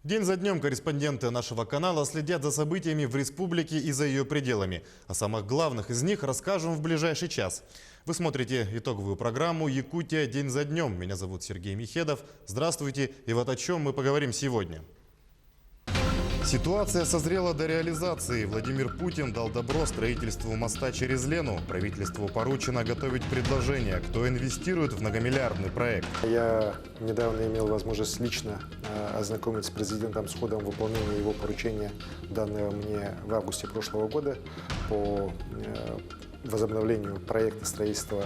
День за днем корреспонденты нашего канала следят за событиями в республике и за ее пределами. О самых главных из них расскажем в ближайший час. Вы смотрите итоговую программу «Якутия. День за днем». Меня зовут Сергей Михедов. Здравствуйте. И вот о чем мы поговорим сегодня. Ситуация созрела до реализации. Владимир Путин дал добро строительству моста через Лену. Правительству поручено готовить предложение, кто инвестирует в многомиллиардный проект. Я недавно имел возможность лично ознакомиться с президентом с ходом выполнения его поручения, данного мне в августе прошлого года, по возобновлению проекта строительства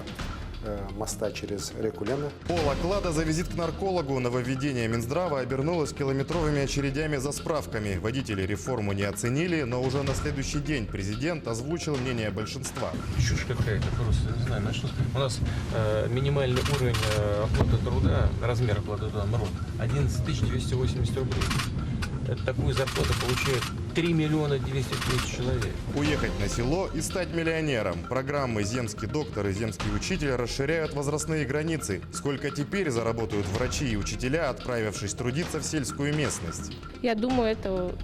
моста через реку Лена. Пол оклада за визит к наркологу. Нововведение Минздрава обернулось километровыми очередями за справками. Водители реформу не оценили, но уже на следующий день президент озвучил мнение большинства. Чушь какая-то, просто не знаю. У нас минимальный уровень оплаты труда, размер оплаты труда, МРОТ, 11 280 рублей. Это такую зарплату получают 3 миллиона 200 тысяч человек. Уехать на село и стать миллионером. Программы «Земский доктор» и «Земский учитель» расширяют возрастные границы. Сколько теперь заработают врачи и учителя, отправившись трудиться в сельскую местность? Я думаю, это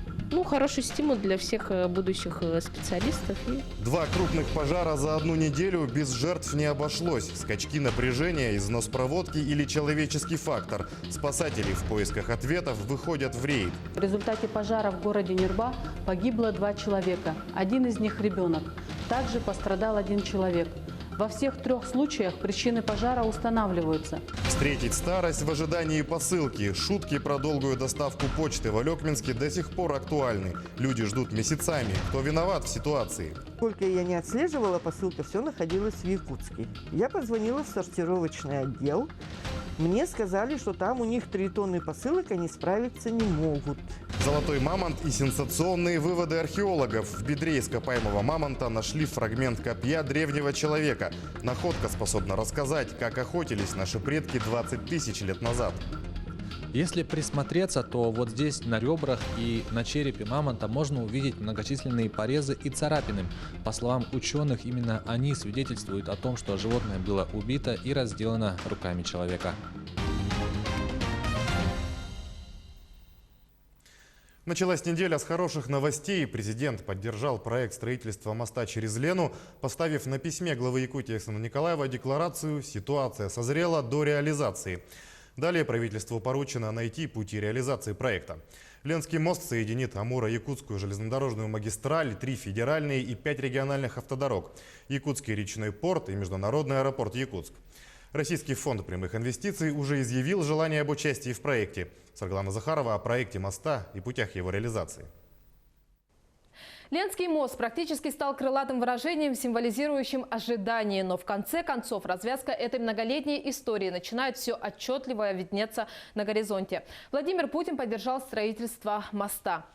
хороший стимул для всех будущих специалистов. 2 крупных пожара за одну неделю без жертв не обошлось. Скачки напряжения, износ проводки или человеческий фактор. Спасатели в поисках ответов выходят в рейд. В результате пожара в городе Нюрба погибло 2 человека. Один из них ребенок. Также пострадал 1 человек. Во всех 3 случаях причины пожара устанавливаются. Встретить старость в ожидании посылки. Шутки про долгую доставку почты в Алекминске до сих пор актуальны. Люди ждут месяцами. Кто виноват в ситуации? Сколько я не отслеживала, посылка все находилась в Якутске. Я позвонила в сортировочный отдел. Мне сказали, что там у них 3 тонны посылок, они справиться не могут. Золотой мамонт и сенсационные выводы археологов. В бедре ископаемого мамонта нашли фрагмент копья древнего человека. Находка способна рассказать, как охотились наши предки 20 тысяч лет назад. Если присмотреться, то вот здесь на ребрах и на черепе мамонта можно увидеть многочисленные порезы и царапины. По словам ученых, именно они свидетельствуют о том, что животное было убито и разделано руками человека. Началась неделя с хороших новостей. Президент поддержал проект строительства моста через Лену, поставив на письме главы Якутии Александра Николаева декларацию «Ситуация созрела до реализации». Далее правительству поручено найти пути реализации проекта. Ленский мост соединит Амуро-Якутскую железнодорожную магистраль, 3 федеральные и 5 региональных автодорог, Якутский речной порт и международный аэропорт Якутск. Российский фонд прямых инвестиций уже изъявил желание об участии в проекте. Светлана Захарова о проекте моста и путях его реализации. Ленский мост практически стал крылатым выражением, символизирующим ожидание. Но в конце концов развязка этой многолетней истории начинает все отчетливо виднеться на горизонте. Владимир Путин поддержал строительство моста.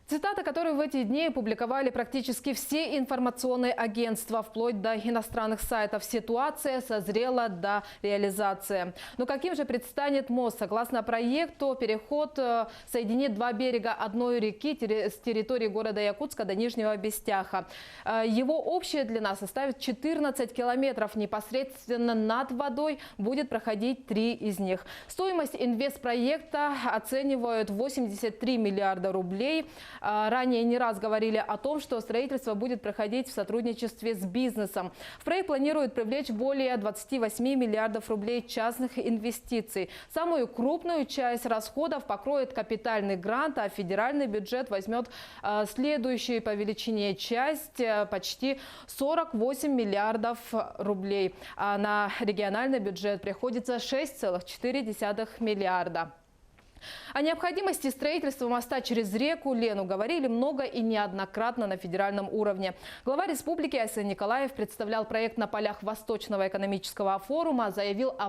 Цитата, которую в эти дни публиковали практически все информационные агентства, вплоть до иностранных сайтов. Ситуация созрела до реализации. Но каким же предстанет мост? Согласно проекту, переход соединит 2 берега одной реки с территории города Якутска до Нижнего Бестяха. Его общая длина составит 14 километров. Непосредственно над водой будет проходить 3 из них. Стоимость инвестпроекта оценивают 83 миллиарда рублей. Ранее не раз говорили о том, что строительство будет проходить в сотрудничестве с бизнесом. В проект планируют привлечь более 28 миллиардов рублей частных инвестиций. Самую крупную часть расходов покроет капитальный грант, а федеральный бюджет возьмет следующую по величине часть – почти 48 миллиардов рублей. А на региональный бюджет приходится 6,4 миллиарда. О необходимости строительства моста через реку Лену говорили много и неоднократно на федеральном уровне. Глава республики Айсан Николаев представлял проект на полях Восточного экономического форума, заявил о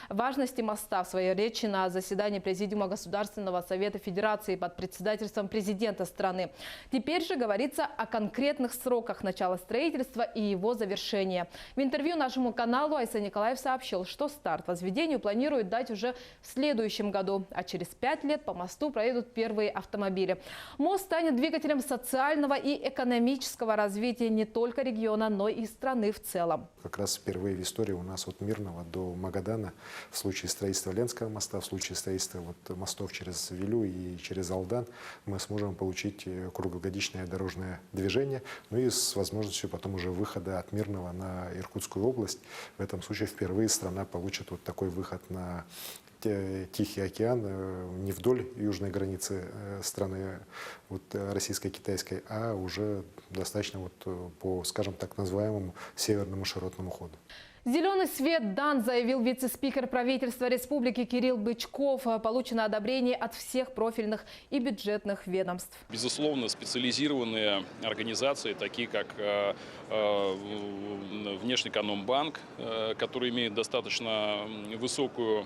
важности моста в своей речи на заседании Президиума Государственного совета Федерации под председательством президента страны. Теперь же говорится о конкретных сроках начала строительства и его завершения. В интервью нашему каналу Айсан Николаев сообщил, что старт возведению планируют дать уже в следующем году. через 5 лет по мосту проедут первые автомобили. Мост станет двигателем социального и экономического развития не только региона, но и страны в целом. Как раз впервые в истории у нас от Мирного до Магадана в случае строительства Ленского моста, в случае строительства мостов через Вилю и через Алдан мы сможем получить круглогодичное дорожное движение, ну и с возможностью потом уже выхода от Мирного на Иркутскую область. В этом случае впервые страна получит вот такой выход на Тихий океан, не вдоль южной границы страны российско-китайской, а уже достаточно по, скажем так, называемому северному широтному ходу. Зеленый свет дан, заявил вице-спикер правительства республики Кирилл Бычков. Получено одобрение от всех профильных и бюджетных ведомств. Безусловно, специализированные организации, такие как Внешэкономбанк, который имеет достаточно высокую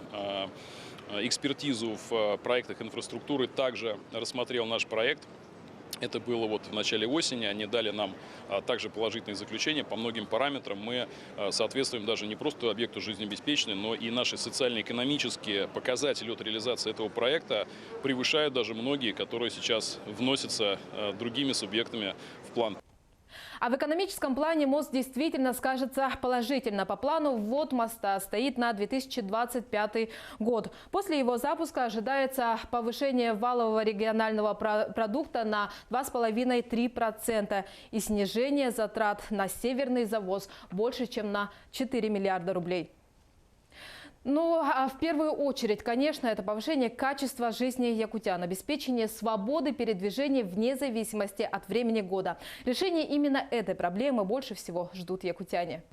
экспертизу в проектах инфраструктуры, также рассмотрел наш проект. Это было в начале осени. Они дали нам также положительные заключения по многим параметрам. Мы соответствуем даже не просто объекту жизнеобеспечения, но и наши социально-экономические показатели от реализации этого проекта превышают даже многие, которые сейчас вносятся другими субъектами в план. А в экономическом плане мост действительно скажется положительно. По плану ввод моста стоит на 2025 год. После его запуска ожидается повышение валового регионального продукта на 2,5–3% и снижение затрат на северный завоз больше, чем на 4 миллиарда рублей. Ну, а в первую очередь, конечно, это повышение качества жизни якутян, обеспечение свободы передвижения вне зависимости от времени года. Решение именно этой проблемы больше всего ждут якутяне.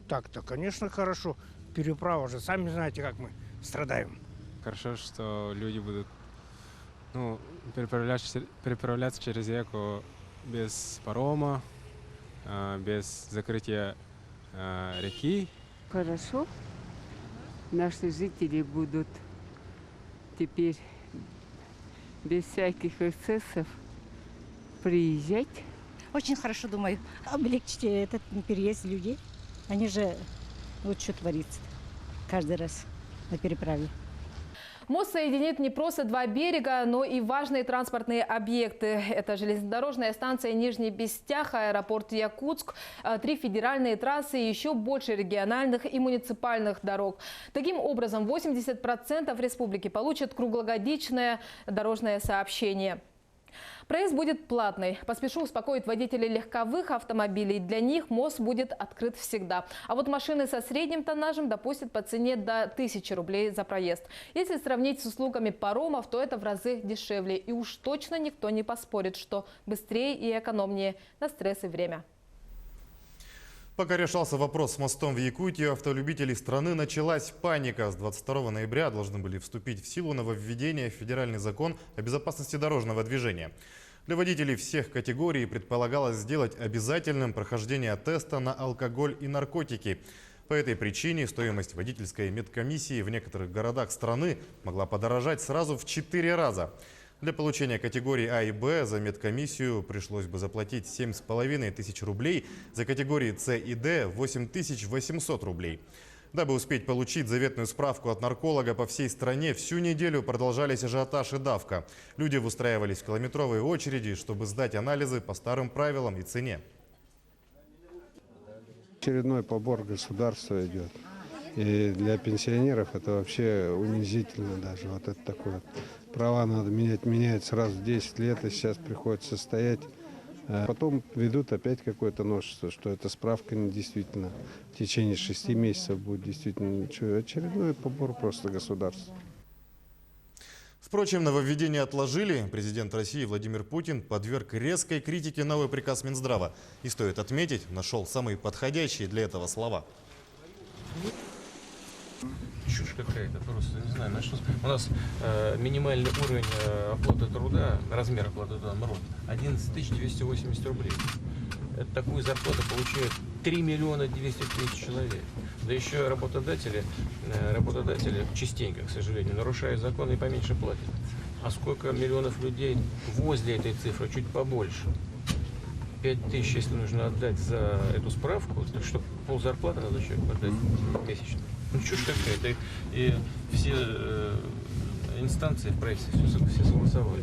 Так-то, конечно, хорошо. Переправа же, сами знаете, как мы страдаем. Хорошо, что люди будут переправляться через реку без парома, без закрытия реки. Хорошо. Наши жители будут теперь без всяких эксцессов приезжать. Очень хорошо, думаю, облегчить этот переезд людей. Они же, вот что творится каждый раз на переправе. Мост соединит не просто два берега, но и важные транспортные объекты. Это железнодорожная станция Нижний Бестях, аэропорт Якутск, 3 федеральные трассы и еще больше региональных и муниципальных дорог. Таким образом, 80% республики получат круглогодичное дорожное сообщение. Проезд будет платный. Поспешу успокоить водителей легковых автомобилей. Для них мост будет открыт всегда. А вот машины со средним тоннажем допустят по цене до 1000 рублей за проезд. Если сравнить с услугами паромов, то это в разы дешевле. И уж точно никто не поспорит, что быстрее и экономнее на стресс и время. Пока решался вопрос с мостом в Якутии, у автолюбителей страны началась паника. С 22 ноября должны были вступить в силу нововведения в федеральный закон о безопасности дорожного движения. Для водителей всех категорий предполагалось сделать обязательным прохождение теста на алкоголь и наркотики. По этой причине стоимость водительской медкомиссии в некоторых городах страны могла подорожать сразу в 4 раза. Для получения категорий А и Б за медкомиссию пришлось бы заплатить 7500 рублей, за категории С и Д – 8800 рублей. Дабы успеть получить заветную справку от нарколога по всей стране, всю неделю продолжались ажиотаж и давка. Люди выстраивались в километровые очереди, чтобы сдать анализы по старым правилам и цене. Очередной побор государства идет. И для пенсионеров это вообще унизительно даже. Вот это такое. Права надо менять сразу в 10 лет, и сейчас приходится стоять. Потом ведут опять какое-то новшество, что эта справка не действительно в течение 6 месяцев будет действительно ничего. Очередной побор просто государства. Впрочем, нововведение отложили. Президент России Владимир Путин подверг резкой критике новый приказ Минздрава. И стоит отметить, нашел самые подходящие для этого слова. Чушь какая-то, просто не знаю. У нас минимальный уровень оплаты труда, размер оплаты труда, МРОД, 11 280 рублей. Это такую зарплату получают 3 200 000 человек. Да еще работодатели частенько, к сожалению, нарушают законы и поменьше платят. А сколько миллионов людей возле этой цифры, чуть побольше. 5000, если нужно отдать за эту справку, так что ползарплаты надо человеку отдать месячно. Ну, чушь какая-то. И все, я инстанции в правительстве все согласовали.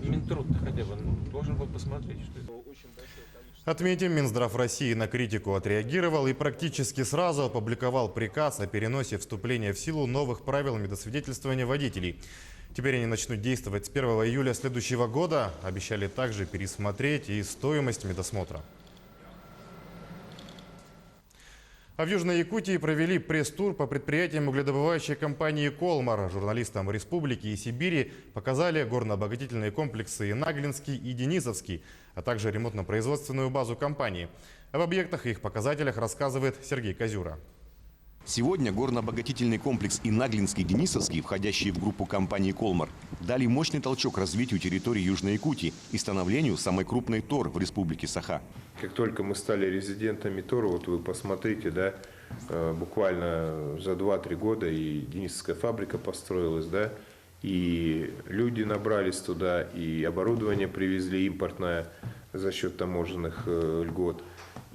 Минтруд хотя бы должен был посмотреть, что это очень большое количество. Отметим, Минздрав России на критику отреагировал и практически сразу опубликовал приказ о переносе вступления в силу новых правил медосвидетельствования водителей. Теперь они начнут действовать с 1 июля следующего года. Обещали также пересмотреть и стоимость медосмотра. А в Южной Якутии провели пресс-тур по предприятиям угледобывающей компании «Колмар». Журналистам Республики и Сибири показали горно-обогатительные комплексы и Наглинский, и Денисовский, а также ремонтно-производственную базу компании. Об объектах и их показателях рассказывает Сергей Козюра. Сегодня горно-обогатительный комплекс и Наглинский, Денисовский, входящие в группу компании «Колмар», дали мощный толчок развитию территории Южной Якутии и становлению самой крупной ТОР в республике Саха. Как только мы стали резидентами ТОР, вот вы посмотрите, да, буквально за 2-3 года и Денисовская фабрика построилась, да, и люди набрались туда, и оборудование привезли импортное за счет таможенных льгот.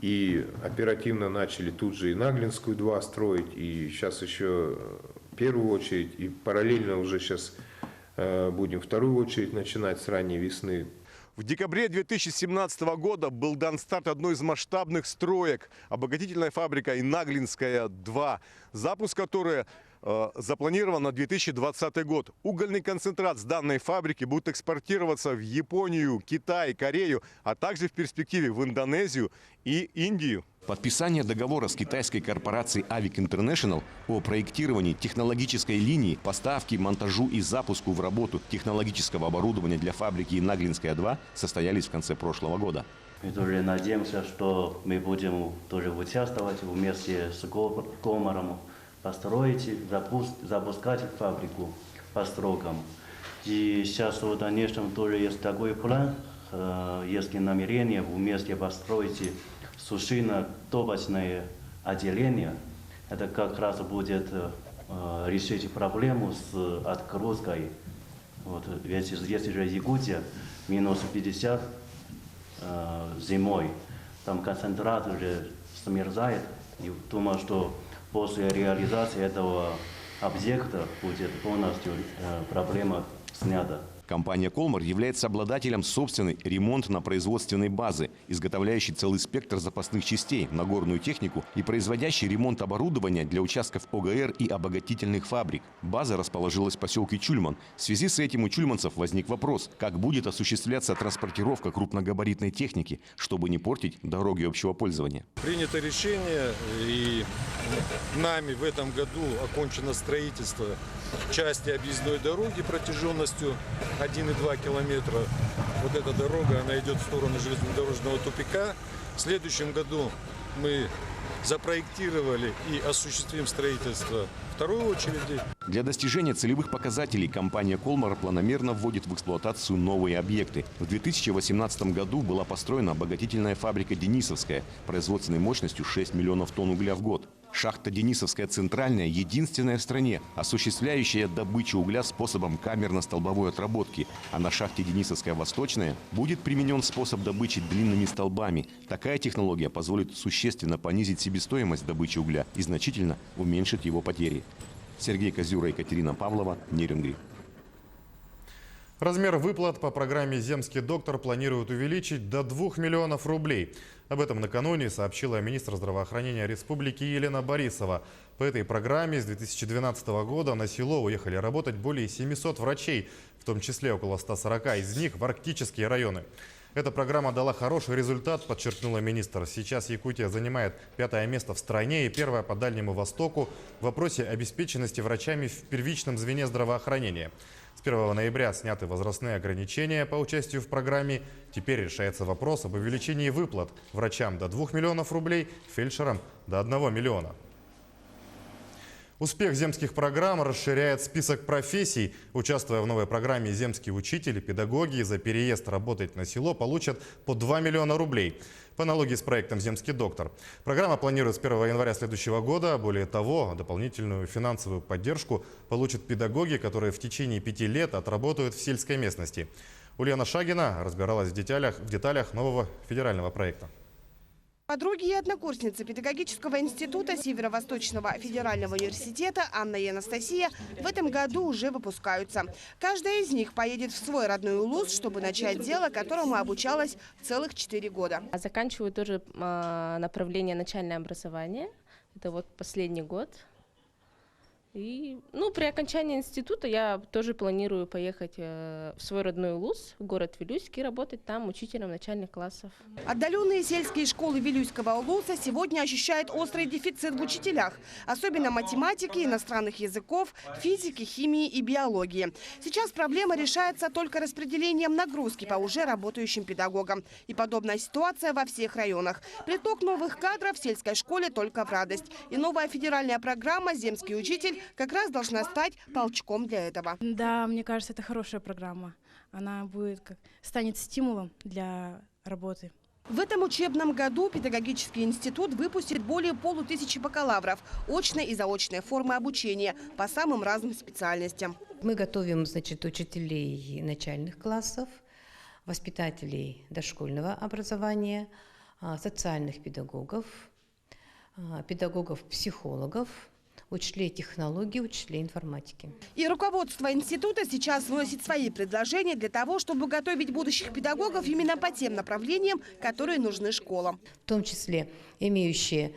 И оперативно начали тут же и Наглинскую 2 строить, и сейчас еще первую очередь, и параллельно уже сейчас будем вторую очередь начинать с ранней весны. В декабре 2017 года был дан старт одной из масштабных строек – обогатительная фабрика Наглинская 2, запуск которой запланирован на 2020 год. Угольный концентрат с данной фабрики будет экспортироваться в Японию, Китай, Корею, а также в перспективе в Индонезию и Индию. Подписание договора с китайской корпорацией Avic International о проектировании технологической линии, поставке, монтажу и запуску в работу технологического оборудования для фабрики Наглинская-2 состоялись в конце прошлого года. Мы тоже надеемся, что мы будем тоже участвовать вместе с Колмаром, построить, запускать фабрику по срокам. И сейчас, конечно, тоже есть такой план, есть намерение вместе построить сушильно-топочное отделение. Это как раз будет решить проблему с отгрузкой. Вот, ведь здесь же Якутия минус 50 зимой. Там концентрат уже смерзает. И думаю, что после реализации этого объекта будет полностью проблема снята. Компания «Колмар» является обладателем собственной ремонтно-производственной базы, изготовляющей целый спектр запасных частей на горную технику и производящей ремонт оборудования для участков ОГР и обогатительных фабрик. База расположилась в поселке Чульман. В связи с этим у чульманцев возник вопрос, как будет осуществляться транспортировка крупногабаритной техники, чтобы не портить дороги общего пользования. Принято решение, и нами в этом году окончено строительство части объездной дороги протяженностью 1,2 километра. Вот эта дорога, она идет в сторону железнодорожного тупика. В следующем году мы запроектировали и осуществим строительство второй очереди. Для достижения целевых показателей компания «Колмар» планомерно вводит в эксплуатацию новые объекты. В 2018 году была построена обогатительная фабрика «Денисовская» производственной мощностью 6 миллионов тонн угля в год. Шахта «Денисовская центральная» единственная в стране, осуществляющая добычу угля способом камерно-столбовой отработки. А на шахте «Денисовская восточная» будет применен способ добычи длинными столбами. Такая технология позволит существенно понизить себестоимость добычи угля и значительно уменьшить его потери. Сергей Козюра, Екатерина Павлова, Нерюнгри. Размер выплат по программе «Земский доктор» планируют увеличить до 2 миллионов рублей. Об этом накануне сообщила министр здравоохранения республики Елена Борисова. По этой программе с 2012 года на село уехали работать более 700 врачей, в том числе около 140 из них в арктические районы. Эта программа дала хороший результат, подчеркнула министр. Сейчас Якутия занимает 5-е место в стране и 1-е по Дальнему Востоку в вопросе обеспеченности врачами в первичном звене здравоохранения. С 1 ноября сняты возрастные ограничения по участию в программе. Теперь решается вопрос об увеличении выплат врачам до 2 миллионов рублей, фельдшерам до 1 миллиона. Успех земских программ расширяет список профессий. Участвуя в новой программе «Земский учитель», педагоги за переезд работать на село получат по 2 миллиона рублей. По аналогии с проектом «Земский доктор». Программа планирует с 1 января следующего года. Более того, дополнительную финансовую поддержку получат педагоги, которые в течение 5 лет отработают в сельской местности. Ульяна Шагина разбиралась в деталях нового федерального проекта. Подруги и однокурсницы педагогического института Северо-Восточного федерального университета Анна и Анастасия в этом году уже выпускаются. Каждая из них поедет в свой родной Улус, чтобы начать дело, которому обучалась целых 4 года. Заканчиваю тоже направление начальное образование. Это вот последний год. И, при окончании института я тоже планирую поехать в свой родной Улус, в город Вилюйск, и работать там учителем начальных классов. Отдаленные сельские школы Вилюйского Улуса сегодня ощущают острый дефицит в учителях, особенно математики, иностранных языков, физики, химии и биологии. Сейчас проблема решается только распределением нагрузки по уже работающим педагогам. И подобная ситуация во всех районах. Приток новых кадров в сельской школе только в радость. И новая федеральная программа «Земский учитель» как раз должна стать толчком для этого. Да, мне кажется, это хорошая программа. Она станет стимулом для работы. В этом учебном году педагогический институт выпустит более 500 бакалавров, очной и заочной формы обучения по самым разным специальностям. Мы готовим, учителей начальных классов, воспитателей дошкольного образования, социальных педагогов, педагогов-психологов, учителей технологий, учителей информатики. И руководство института сейчас вносит свои предложения для того, чтобы готовить будущих педагогов именно по тем направлениям, которые нужны школам. В том числе имеющие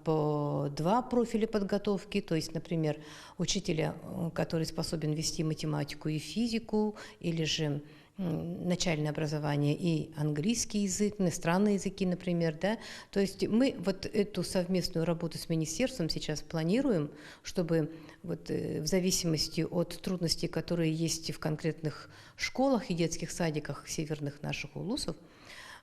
по 2 профиля подготовки, то есть, например, учителя, который способен вести математику и физику, или же начальное образование и английский язык, иностранные языки, например, да. То есть мы вот эту совместную работу с министерством сейчас планируем, чтобы в зависимости от трудностей, которые есть в конкретных школах и детских садиках северных наших улусов,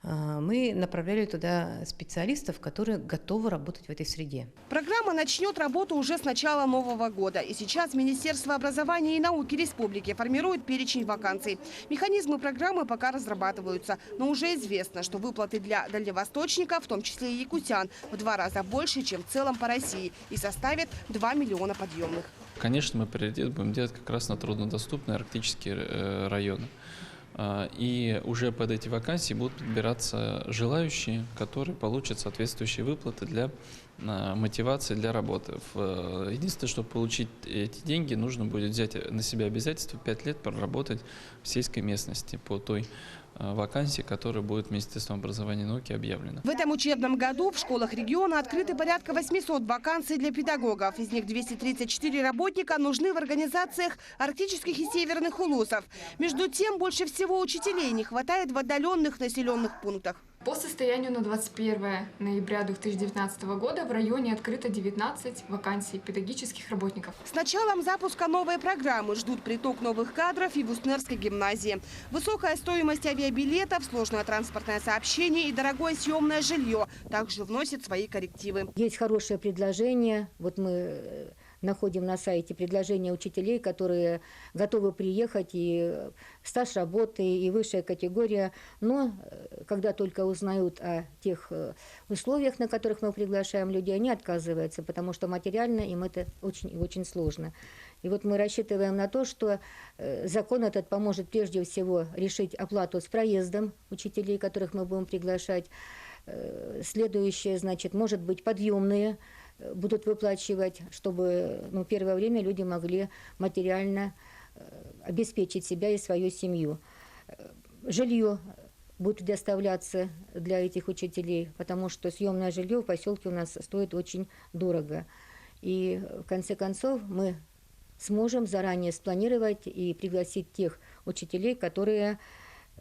мы направляли туда специалистов, которые готовы работать в этой среде. Программа начнет работу уже с начала нового года. И сейчас Министерство образования и науки республики формирует перечень вакансий. Механизмы программы пока разрабатываются. Но уже известно, что выплаты для дальневосточников, в том числе и якутян, в 2 раза больше, чем в целом по России. И составят 2 миллиона подъемных. Конечно, мы приоритет будем делать как раз на труднодоступные арктические районы. И уже под эти вакансии будут подбираться желающие, которые получат соответствующие выплаты для мотивации для работы. Единственное, чтобы получить эти деньги, нужно будет взять на себя обязательство 5 лет проработать в сельской местности по той вакансии, которая будет Министерством образования и науки объявлена. В этом учебном году в школах региона открыты порядка 800 вакансий для педагогов. Из них 234 работника нужны в организациях арктических и северных улусов. Между тем, больше всего учителей не хватает в отдаленных населенных пунктах. По состоянию на 21 ноября 2019 года в районе открыто 19 вакансий педагогических работников. С началом запуска новой программы ждут приток новых кадров и в Уснерской гимназии. Высокая стоимость авиабилетов, сложное транспортное сообщение и дорогое съемное жилье также вносят свои коррективы. Есть хорошее предложение. Вот мы находим на сайте предложения учителей, которые готовы приехать, и стаж работы, и высшая категория. Но когда только узнают о тех условиях, на которых мы приглашаем людей, они отказываются, потому что материально им это очень и очень сложно. И вот мы рассчитываем на то, что закон этот поможет прежде всего решить оплату с проездом учителей, которых мы будем приглашать. Следующее, может быть, подъемные будут выплачивать, чтобы первое время люди могли материально обеспечить себя и свою семью. Жилье будет предоставляться для этих учителей, потому что съемное жилье в поселке у нас стоит очень дорого. И в конце концов мы сможем заранее спланировать и пригласить тех учителей, которые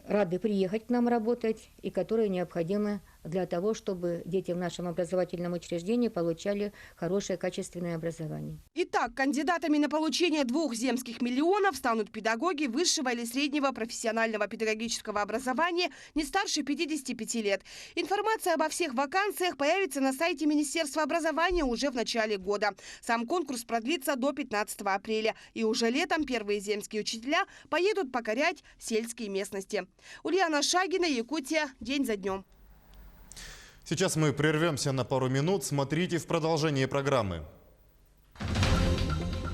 рады приехать к нам работать и которые необходимы для того, чтобы дети в нашем образовательном учреждении получали хорошее качественное образование. Итак, кандидатами на получение 2 земских миллионов станут педагоги высшего или среднего профессионального педагогического образования не старше 55 лет. Информация обо всех вакансиях появится на сайте Министерства образования уже в начале года. Сам конкурс продлится до 15 апреля. И уже летом первые земские учителя поедут покорять сельские местности. Ульяна Шагина, Якутия. День за днем. Сейчас мы прервемся на пару минут. Смотрите в продолжении программы.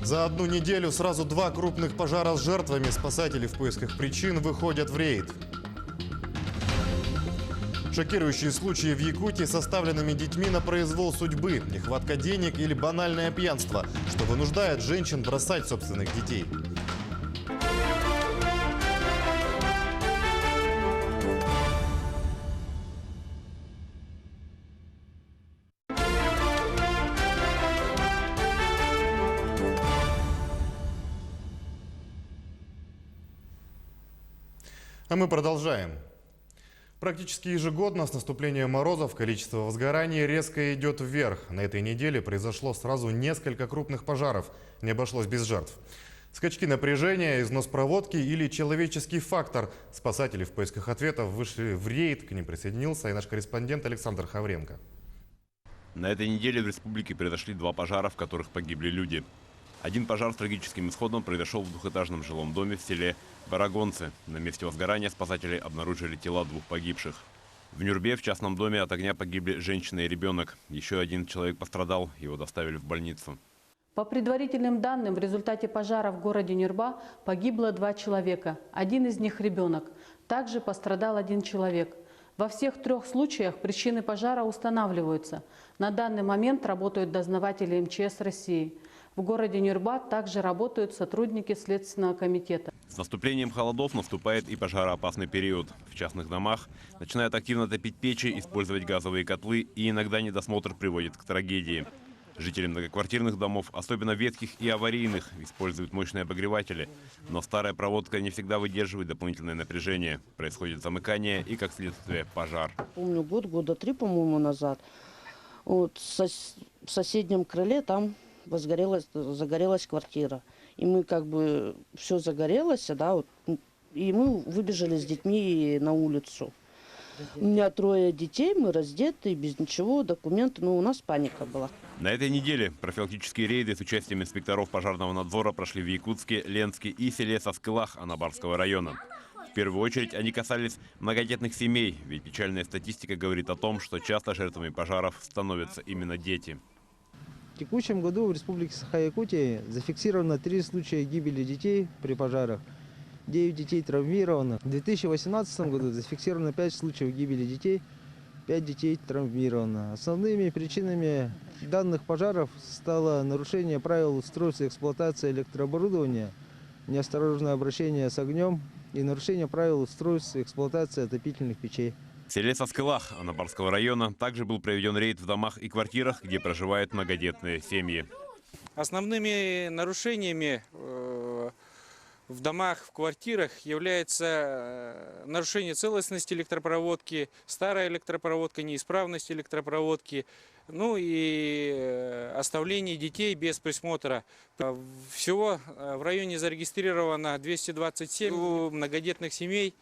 За одну неделю сразу 2 крупных пожара с жертвами. Спасатели в поисках причин выходят в рейд. Шокирующие случаи в Якутии с оставленными детьми на произвол судьбы, нехватка денег или банальное пьянство, что вынуждает женщин бросать собственных детей. А мы продолжаем. Практически ежегодно с наступлением морозов количество возгораний резко идет вверх. На этой неделе произошло сразу несколько крупных пожаров. Не обошлось без жертв. Скачки напряжения, износ проводки или человеческий фактор. Спасатели в поисках ответов вышли в рейд. К ним присоединился и наш корреспондент Александр Хавренко. На этой неделе в республике произошли 2 пожара, в которых погибли люди. Один пожар с трагическим исходом произошел в двухэтажном жилом доме в селе Барагонцы. На месте возгорания спасатели обнаружили тела 2 погибших. В Нюрбе в частном доме от огня погибли женщина и ребенок. Еще 1 человек пострадал, его доставили в больницу. По предварительным данным, в результате пожара в городе Нюрба погибло 2 человека. 1 из них ребенок. Также пострадал 1 человек. Во всех 3 случаях причины пожара устанавливаются. На данный момент работают дознаватели МЧС России. В городе Нюрба также работают сотрудники Следственного комитета. С наступлением холодов наступает и пожароопасный период. В частных домах начинают активно топить печи, использовать газовые котлы, и иногда недосмотр приводит к трагедии. Жители многоквартирных домов, особенно ветхих и аварийных, используют мощные обогреватели. Но старая проводка не всегда выдерживает дополнительное напряжение. Происходит замыкание и, как следствие, пожар. Помню, года 3, по-моему, назад. Вот в соседнем крыле там загорелась квартира. И мы все загорелось, да, вот, и мы выбежали с детьми на улицу. У меня 3 детей, мы раздеты, без ничего, документы, но у нас паника была. На этой неделе профилактические рейды с участием инспекторов пожарного надзора прошли в Якутске, Ленске и селе Соскылах Анабарского района. В первую очередь они касались многодетных семей, ведь печальная статистика говорит о том, что часто жертвами пожаров становятся именно дети. В текущем году в Республике Саха-Якутия зафиксировано 3 случая гибели детей при пожарах. 9 детей травмировано. В 2018 году зафиксировано 5 случаев гибели детей, 5 детей травмировано. Основными причинами данных пожаров стало нарушение правил устройства и эксплуатации электрооборудования, неосторожное обращение с огнем и нарушение правил устройства и эксплуатации отопительных печей. В селе Соскылах Анабарского района также был проведен рейд в домах и квартирах, где проживают многодетные семьи. Основными нарушениями в домах, в квартирах является нарушение целостности электропроводки, старая электропроводка, неисправность электропроводки, ну и оставление детей без присмотра. Всего в районе зарегистрировано 227 многодетных семей.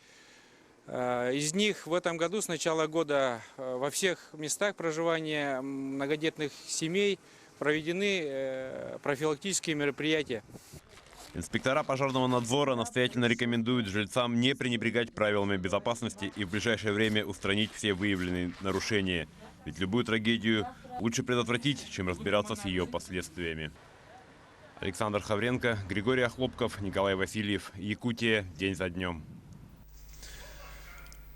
Из них в этом году с начала года во всех местах проживания многодетных семей проведены профилактические мероприятия. Инспектора пожарного надзора настоятельно рекомендуют жильцам не пренебрегать правилами безопасности и в ближайшее время устранить все выявленные нарушения. Ведь любую трагедию лучше предотвратить, чем разбираться с ее последствиями. Александр Хавренко, Григорий Охлопков, Николай Васильев. Якутия. День за днем.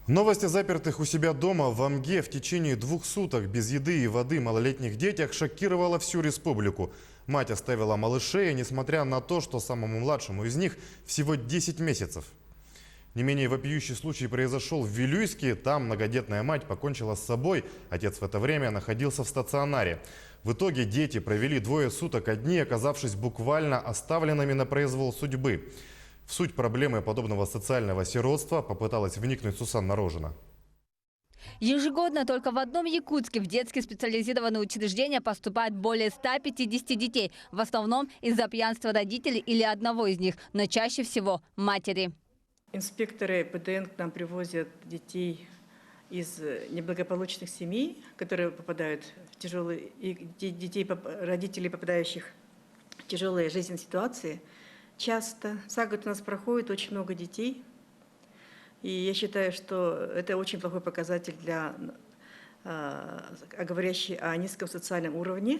Новость о запертых у себя дома в Амге в течение 2 суток без еды и воды малолетних детях шокировала всю республику. Мать оставила малышей, несмотря на то, что самому младшему из них всего 10 месяцев. Не менее вопиющий случай произошел в Вилюйске. Там многодетная мать покончила с собой. Отец в это время находился в стационаре. В итоге дети провели 2 суток одни, оказавшись буквально оставленными на произвол судьбы. В суть проблемы подобного социального сиротства попыталась вникнуть Сусанна Рожина. Ежегодно только в одном Якутске в детские специализированные учреждения поступает более 150 детей. В основном из-за пьянства родителей или одного из них, но чаще всего матери. Инспекторы ПДН к нам привозят детей из неблагополучных семей, которые попадают в тяжелые, и детей, родителей, попадающих в тяжелые жизненные ситуации. Часто за год у нас проходит очень много детей. И я считаю, что это очень плохой показатель, говорящий о низком социальном уровне.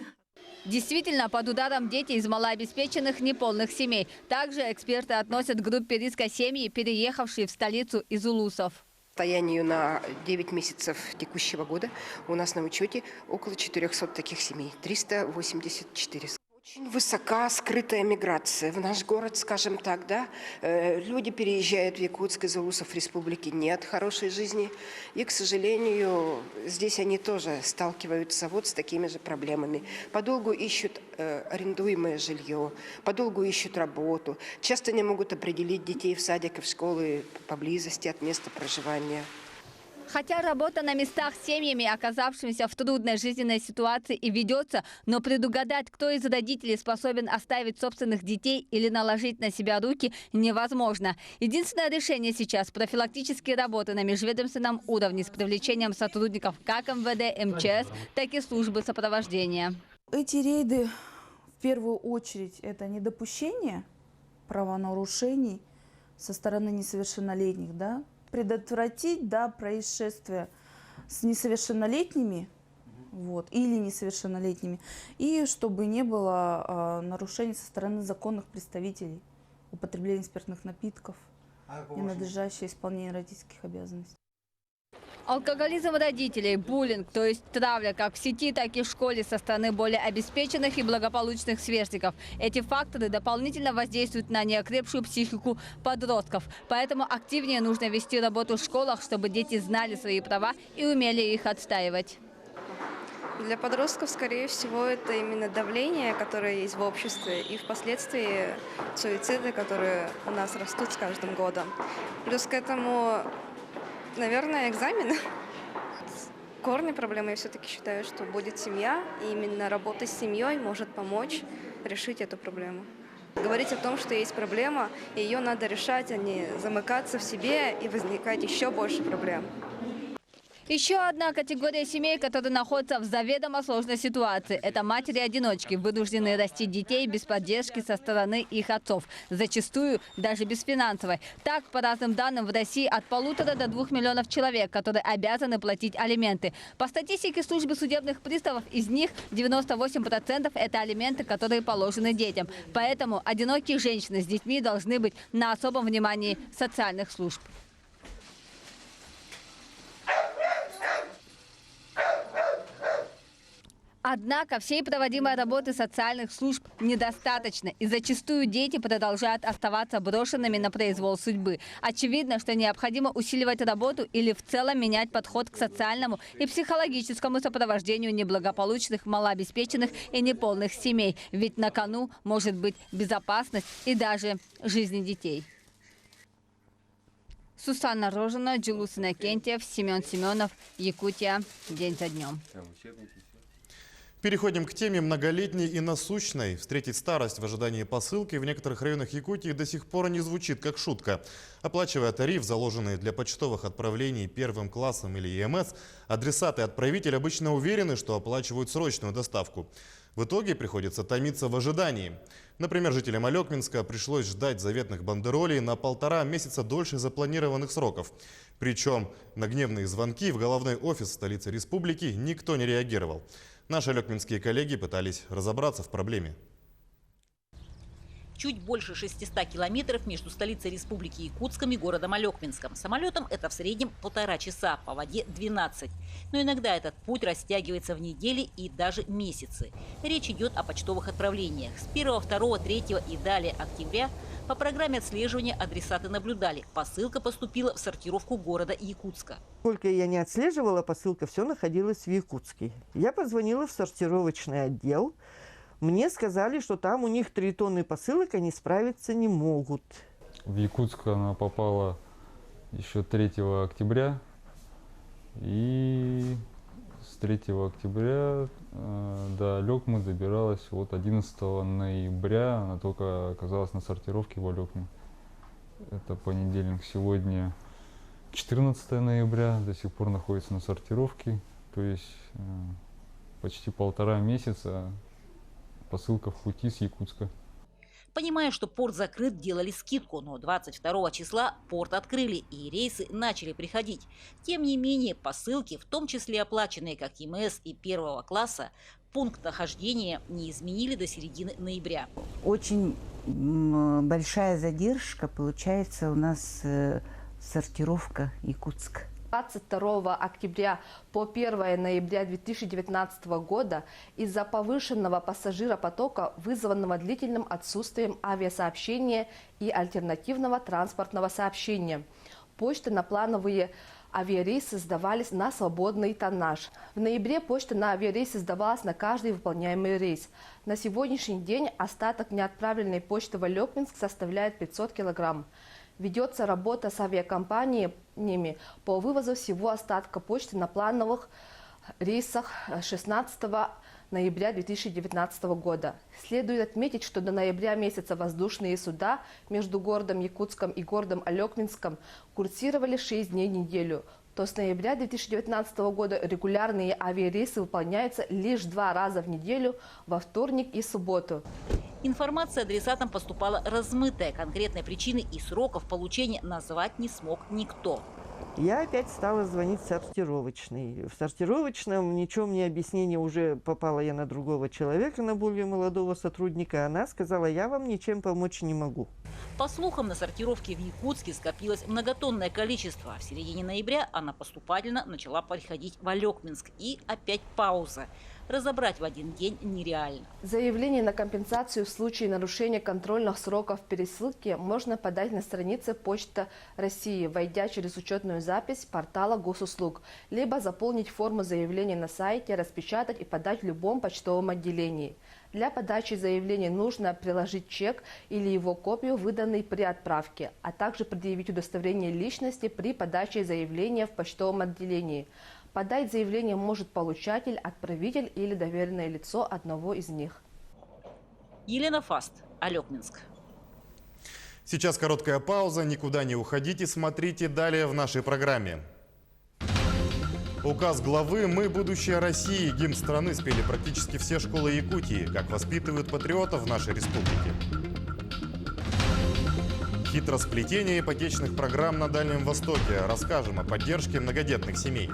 Действительно, под ударом дети из малообеспеченных неполных семей. Также эксперты относят к группе риска семьи, переехавшие в столицу из улусов. По состоянию на 9 месяцев текущего года у нас на учете около 400 таких семей, 384. Очень высока скрытая миграция. В наш город, скажем так, да, люди переезжают в Якутск из улусов республики, нет хорошей жизни. И, к сожалению, здесь они тоже сталкиваются вот с такими же проблемами. Подолгу ищут арендуемое жилье, подолгу ищут работу. Часто не могут определить детей в садик и в школы поблизости от места проживания. Хотя работа на местах с семьями, оказавшимися в трудной жизненной ситуации, и ведется, но предугадать, кто из родителей способен оставить собственных детей или наложить на себя руки, невозможно. Единственное решение сейчас – профилактические работы на межведомственном уровне с привлечением сотрудников как МВД, МЧС, так и службы сопровождения. Эти рейды, в первую очередь, это недопущение правонарушений со стороны несовершеннолетних, да? Предотвратить, да, происшествия с несовершеннолетними, вот, или несовершеннолетними, и чтобы не было нарушений со стороны законных представителей, употребления спиртных напитков, ненадлежащее исполнение родительских обязанностей. Алкоголизм родителей, буллинг, то есть травля как в сети, так и в школе со стороны более обеспеченных и благополучных сверстников. Эти факторы дополнительно воздействуют на неокрепшую психику подростков. Поэтому активнее нужно вести работу в школах, чтобы дети знали свои права и умели их отстаивать. Для подростков, скорее всего, это именно давление, которое есть в обществе, и впоследствии суициды, которые у нас растут с каждым годом. Плюс к этому, наверное, экзамен. Корни проблемы, я все-таки считаю, что будет семья, и именно работа с семьей может помочь решить эту проблему. Говорить о том, что есть проблема, и ее надо решать, а не замыкаться в себе и возникать еще больше проблем. Еще одна категория семей, которые находятся в заведомо сложной ситуации. Это матери-одиночки, вынужденные растить детей без поддержки со стороны их отцов. Зачастую даже без финансовой. Так, по разным данным, в России от 1,5 до 2 миллионов человек, которые обязаны платить алименты. По статистике службы судебных приставов, из них 98% это алименты, которые положены детям. Поэтому одинокие женщины с детьми должны быть на особом внимании социальных служб. Однако всей проводимой работы социальных служб недостаточно, и зачастую дети продолжают оставаться брошенными на произвол судьбы. Очевидно, что необходимо усиливать работу или в целом менять подход к социальному и психологическому сопровождению неблагополучных, малообеспеченных и неполных семей. Ведь на кону может быть безопасность и даже жизни детей. Сусанна Рожина, Джулус Иннокентьев, Семен Семенов, Якутия. День за днем. Переходим к теме многолетней и насущной. Встретить старость в ожидании посылки в некоторых районах Якутии до сих пор не звучит как шутка. Оплачивая тариф, заложенный для почтовых отправлений первым классом или ЕМС, адресаты и отправитель обычно уверены, что оплачивают срочную доставку. В итоге приходится томиться в ожидании. Например, жителям Алекминска пришлось ждать заветных бандеролей на 1,5 месяца дольше запланированных сроков. Причем на гневные звонки в головной офис столицы республики никто не реагировал. Наши алекминские коллеги пытались разобраться в проблеме. Чуть больше 600 километров между столицей республики Якутском и городом Алекминском. Самолетом это в среднем 1,5 часа, по воде 12. Но иногда этот путь растягивается в недели и даже месяцы. Речь идет о почтовых отправлениях. С 1, 2, 3 и далее октября по программе отслеживания адресаты наблюдали. Посылка поступила в сортировку города Якутска. Сколько я не отслеживала, посылка все находилась в Якутске. Я позвонила в сортировочный отдел. Мне сказали, что там у них 3 тонны посылок, они справиться не могут. В Якутск она попала еще 3 октября. И с 3 октября до Алекмы добиралась вот 11 ноября. Она только оказалась на сортировке в Алекме. Это понедельник. Сегодня 14 ноября, до сих пор находится на сортировке. То есть почти 1,5 месяца. Посылка в пути с Якутска. Понимая, что порт закрыт, делали скидку, но 22 числа порт открыли и рейсы начали приходить. Тем не менее, посылки, в том числе оплаченные как ЕМС и первого класса, пункт нахождения не изменили до середины ноября. Очень большая задержка получается у нас Сортировка Якутск. 22 октября по 1 ноября 2019 года из-за повышенного пассажиропотока, вызванного длительным отсутствием авиасообщения и альтернативного транспортного сообщения, почта на плановые авиарейсы сдавались на свободный тоннаж. В ноябре почта на авиарейсы сдавалась на каждый выполняемый рейс. На сегодняшний день остаток неотправленной почты в Алёкминск составляет 500 килограмм. Ведется работа с авиакомпаниями по вывозу всего остатка почты на плановых рейсах 16 ноября 2019 года. Следует отметить, что до ноября месяца воздушные суда между городом Якутском и городом Алёкминском курсировали 6 дней в неделю. То с ноября 2019 года регулярные авиарейсы выполняются лишь 2 раза в неделю, во вторник и субботу. Информация адресатам поступала размытая. Конкретной причины и сроков получения назвать не смог никто. Я опять стала звонить в сортировочный. В сортировочном ничего мне объяснение, уже попала я на другого человека, на более молодого сотрудника. Она сказала, я вам ничем помочь не могу. По слухам, на сортировке в Якутске скопилось многотонное количество. В середине ноября она поступательно начала приходить в Алёкминск. И опять пауза. Разобрать в один день нереально. Заявление на компенсацию в случае нарушения контрольных сроков пересылки можно подать на странице Почта России, войдя через учетную запись портала госуслуг, либо заполнить форму заявления на сайте, распечатать и подать в любом почтовом отделении. Для подачи заявления нужно приложить чек или его копию, выданный при отправке, а также предъявить удостоверение личности при подаче заявления в почтовом отделении. Подать заявление может получатель, отправитель или доверенное лицо одного из них. Елена Фаст, Алёкминск. Сейчас короткая пауза, никуда не уходите, смотрите далее в нашей программе. Указ главы «Мы – будущее России». Гимн страны спели практически все школы Якутии. Как воспитывают патриотов в нашей республике. Хитросплетение ипотечных программ на Дальнем Востоке. Расскажем о поддержке многодетных семей.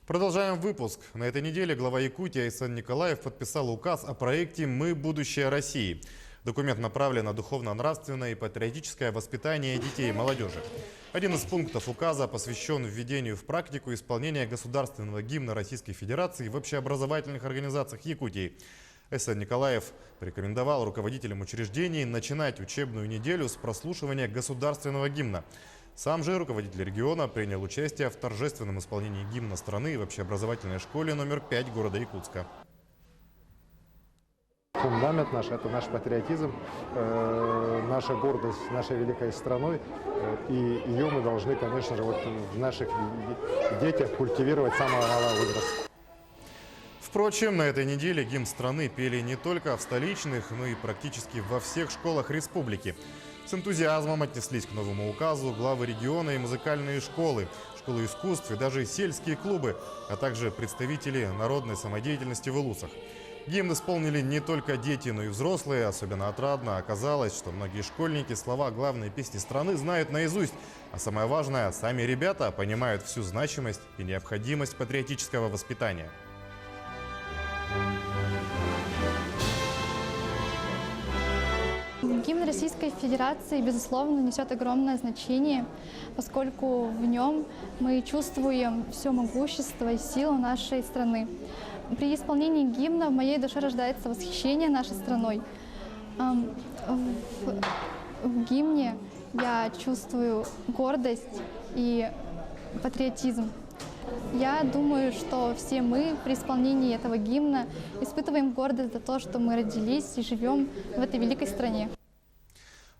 Продолжаем выпуск. На этой неделе глава Якутии Айсан Николаев подписал указ о проекте «Мы – будущее России». Документ направлен на духовно-нравственное и патриотическое воспитание детей и молодежи. Один из пунктов указа посвящен введению в практику исполнения государственного гимна Российской Федерации в общеобразовательных организациях Якутии. Айсан Николаев порекомендовал руководителям учреждений начинать учебную неделю с прослушивания государственного гимна. Сам же руководитель региона принял участие в торжественном исполнении гимна страны в общеобразовательной школе номер 5 города Якутска. Фундамент наш – это наш патриотизм, наша гордость нашей великой страной. И ее мы должны, конечно же, в наших детях культивировать с самого малого возраста. Впрочем, на этой неделе гимн страны пели не только в столичных, но и практически во всех школах республики. С энтузиазмом отнеслись к новому указу главы региона и музыкальные школы, школы искусств и даже сельские клубы, а также представители народной самодеятельности в Илусах. Гимн исполнили не только дети, но и взрослые. Особенно отрадно оказалось, что многие школьники слова главной песни страны знают наизусть. А самое важное, сами ребята понимают всю значимость и необходимость патриотического воспитания. Гимн Российской Федерации, безусловно, несет огромное значение, поскольку в нем мы чувствуем все могущество и силу нашей страны. При исполнении гимна в моей душе рождается восхищение нашей страной. В гимне я чувствую гордость и патриотизм. Я думаю, что все мы при исполнении этого гимна испытываем гордость за то, что мы родились и живем в этой великой стране.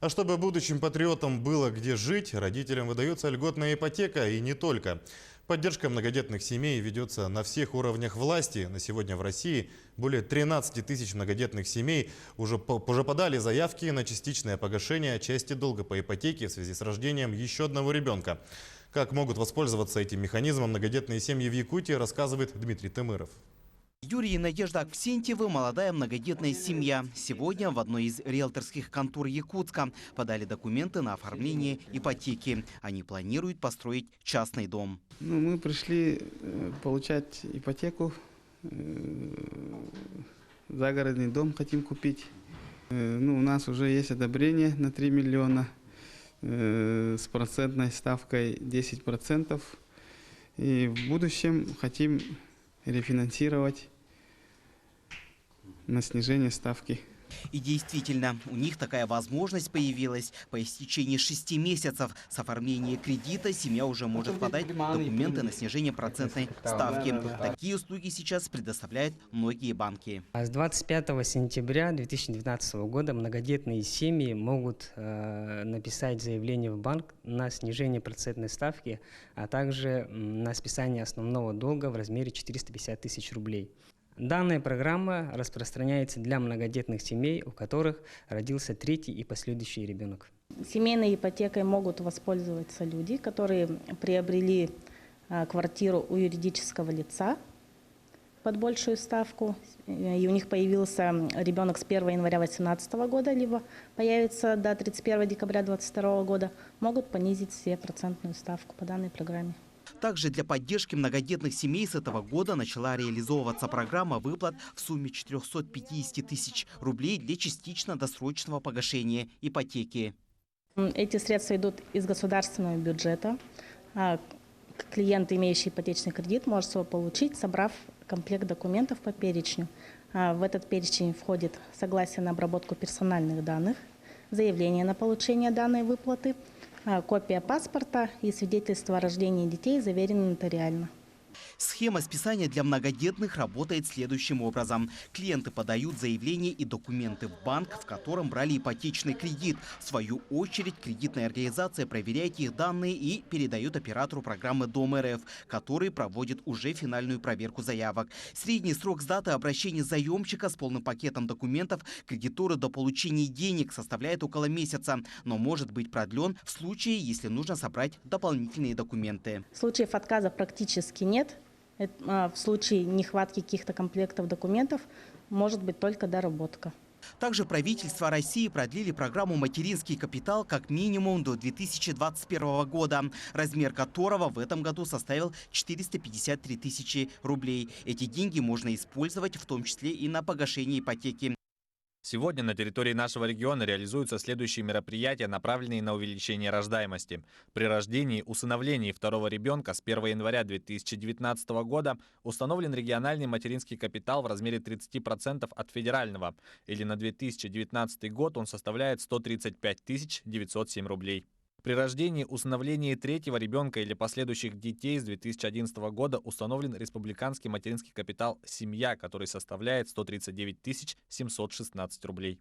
А чтобы будущим патриотам было где жить, родителям выдается льготная ипотека и не только. Поддержка многодетных семей ведется на всех уровнях власти. На сегодня в России более 13 тысяч многодетных семей уже подали заявки на частичное погашение части долга по ипотеке в связи с рождением еще одного ребенка. Как могут воспользоваться этим механизмом многодетные семьи в Якутии, рассказывает Дмитрий Темыров. Юрий и Надежда Аксентьевы – молодая многодетная семья. Сегодня в одной из риэлторских контор Якутска подали документы на оформление ипотеки. Они планируют построить частный дом. Мы пришли получать ипотеку. Загородный дом хотим купить. У нас уже есть одобрение на 3 миллиона с процентной ставкой 10%. И в будущем хотим рефинансировать на снижение ставки. И действительно, у них такая возможность появилась. По истечении 6 месяцев с оформления кредита семья уже может подать документы на снижение процентной ставки. Такие услуги сейчас предоставляют многие банки. С 25 сентября 2019 года многодетные семьи могут написать заявление в банк на снижение процентной ставки, а также на списание основного долга в размере 450 тысяч рублей. Данная программа распространяется для многодетных семей, у которых родился третий и последующий ребенок. Семейной ипотекой могут воспользоваться люди, которые приобрели квартиру у юридического лица под большую ставку, и у них появился ребенок с 1 января 2018 года, либо появится до 31 декабря 2022 года, могут понизить все процентную ставку по данной программе. Также для поддержки многодетных семей с этого года начала реализовываться программа выплат в сумме 450 тысяч рублей для частично-досрочного погашения ипотеки. Эти средства идут из государственного бюджета. Клиент, имеющий ипотечный кредит, может его получить, собрав комплект документов по перечню. В этот перечень входит согласие на обработку персональных данных, заявление на получение данной выплаты, копия паспорта и свидетельство о рождении детей заверены нотариально. Схема списания для многодетных работает следующим образом. Клиенты подают заявление и документы в банк, в котором брали ипотечный кредит. В свою очередь, кредитная организация проверяет их данные и передает оператору программы Дом РФ, который проводит уже финальную проверку заявок. Средний срок с даты обращения заемщика с полным пакетом документов к кредитору до получения денег составляет около месяца, но может быть продлен в случае, если нужно собрать дополнительные документы. Случаев отказа практически нет. В случае нехватки каких-то комплектов документов может быть только доработка. Также правительство России продлили программу «Материнский капитал» как минимум до 2021 года, размер которого в этом году составил 453 тысячи рублей. Эти деньги можно использовать в том числе и на погашение ипотеки. Сегодня на территории нашего региона реализуются следующие мероприятия, направленные на увеличение рождаемости. При рождении, усыновлении второго ребенка с 1 января 2019 года установлен региональный материнский капитал в размере 30% от федерального, или на 2019 год он составляет 135 907 рублей. При рождении, усыновлении третьего ребенка или последующих детей с 2011 года установлен республиканский материнский капитал «Семья», который составляет 139 716 рублей.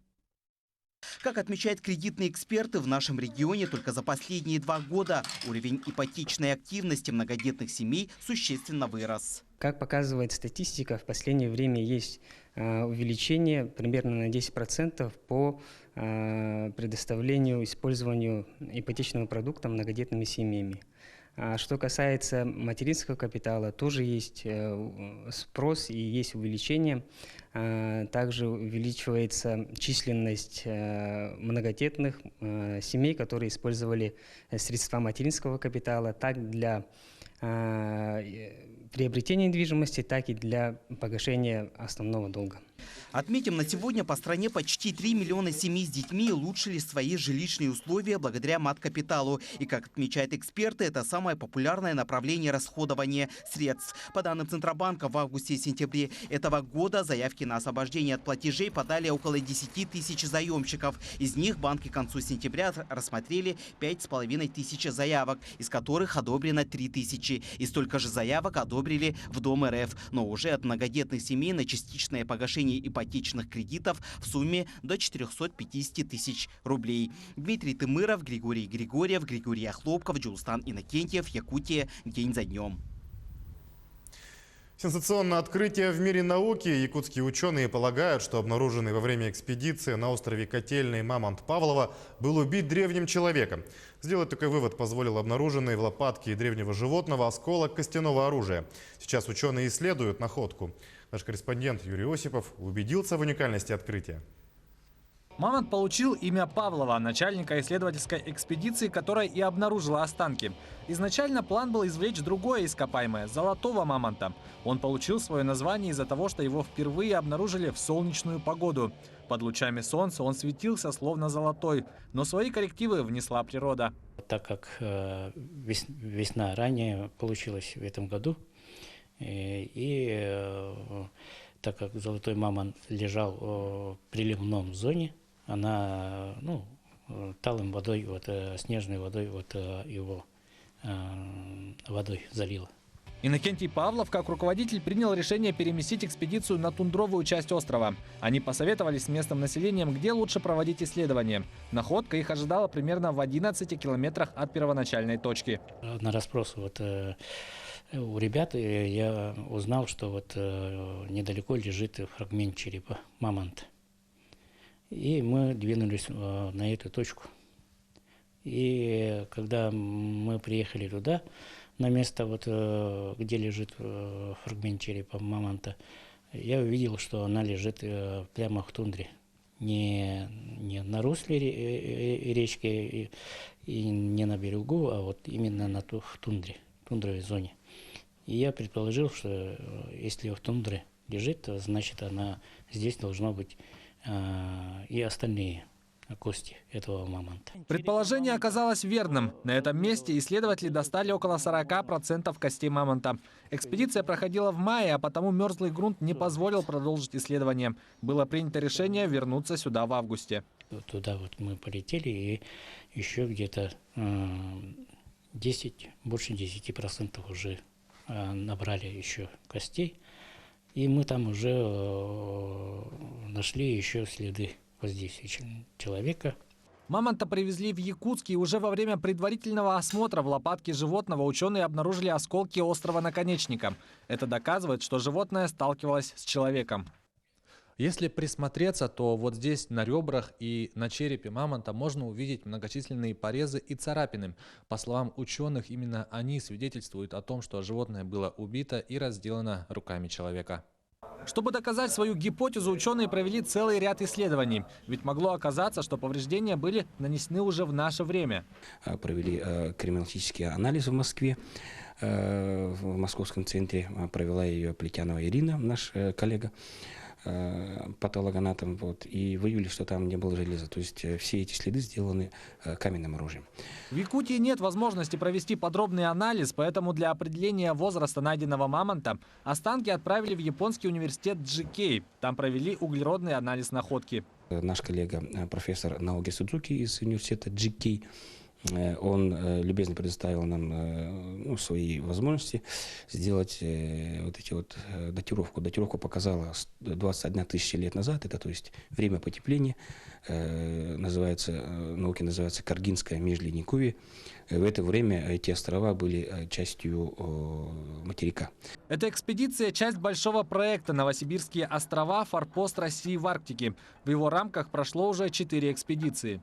Как отмечают кредитные эксперты, в нашем регионе только за последние 2 года уровень ипотечной активности многодетных семей существенно вырос. Как показывает статистика, в последнее время есть увеличение примерно на 10% по предоставлению, использованию ипотечного продукта многодетными семьями. Что касается материнского капитала, тоже есть спрос и есть увеличение. Также увеличивается численность многодетных семей, которые использовали средства материнского капитала так для приобретения недвижимости, так и для погашения основного долга. Отметим, на сегодня по стране почти 3 миллиона семей с детьми улучшили свои жилищные условия благодаря мат-капиталу. И, как отмечают эксперты, это самое популярное направление расходования средств. По данным Центробанка, в августе и сентябре этого года заявки на освобождение от платежей подали около 10 тысяч заемщиков. Из них банки к концу сентября рассмотрели 5,5 тысяч заявок, из которых одобрено 3 тысячи. И столько же заявок одобрили в Дом РФ, но уже от многодетных семей на частичное погашение ипотечных кредитов в сумме до 450 тысяч рублей. Дмитрий Тымыров, Григорий Григорьев, Григорий Охлопков, Джулстан Иннокентьев, Якутия. День за днем. Сенсационное открытие в мире науки. Якутские ученые полагают, что обнаруженный во время экспедиции на острове Котельный мамонт Павлова был убит древним человеком. Сделать такой вывод позволил обнаруженный в лопатке древнего животного осколок костяного оружия. Сейчас ученые исследуют находку. Наш корреспондент Юрий Осипов убедился в уникальности открытия. Мамонт получил имя Павлова, начальника исследовательской экспедиции, которая и обнаружила останки. Изначально план был извлечь другое ископаемое – золотого мамонта. Он получил свое название из-за того, что его впервые обнаружили в солнечную погоду. Под лучами солнца он светился словно золотой, но свои коррективы внесла природа. Так как весна ранее получилась в этом году, и так как золотой мамонт лежал в приливном зоне, она талым водой, снежной водой его водой залила. Иннокентий Павлов, как руководитель, принял решение переместить экспедицию на тундровую часть острова. Они посоветовались с местным населением, где лучше проводить исследования. Находка их ожидала примерно в 11 километрах от первоначальной точки. На расспрос у ребят я узнал, что недалеко лежит фрагмент черепа мамонта. И мы двинулись на эту точку. И когда мы приехали туда, на место, где лежит фрагмент черепа мамонта, я увидел, что она лежит прямо в тундре. Не на русле речки и не на берегу, а именно в тундровой зоне. И я предположил, что если в тундре лежит, то значит здесь должно быть и остальные кости этого мамонта. Предположение оказалось верным. На этом месте исследователи достали около 40% костей мамонта. Экспедиция проходила в мае, а потому мерзлый грунт не позволил продолжить исследование. Было принято решение вернуться сюда в августе. Туда мы полетели, и еще где-то больше 10% уже набрали еще костей. И мы там уже нашли еще следы воздействия человека. Мамонта привезли в Якутск, и уже во время предварительного осмотра в лопатке животного ученые обнаружили осколки острого наконечника. Это доказывает, что животное сталкивалось с человеком. Если присмотреться, то вот здесь на ребрах и на черепе мамонта можно увидеть многочисленные порезы и царапины. По словам ученых, именно они свидетельствуют о том, что животное было убито и разделано руками человека. Чтобы доказать свою гипотезу, ученые провели целый ряд исследований. Ведь могло оказаться, что повреждения были нанесены уже в наше время. Провели криминалистический анализ в Москве. В московском центре провела ее Плетянова Ирина, наш коллега, патологоанатом, и выявили, что там не было железа. То есть все эти следы сделаны каменным оружием. В Якутии нет возможности провести подробный анализ, поэтому для определения возраста найденного мамонта останки отправили в японский университет Джикей. Там провели углеродный анализ находки. Наш коллега, профессор Наоги Судзуки из университета Джикей, он любезно предоставил нам свои возможности сделать датировку. Датировку показала 21 тысяча лет назад, это то есть время потепления, науки называется Каргинское межледниковье. В это время эти острова были частью материка. Эта экспедиция – часть большого проекта «Новосибирские острова. Форпост России в Арктике». В его рамках прошло уже 4 экспедиции.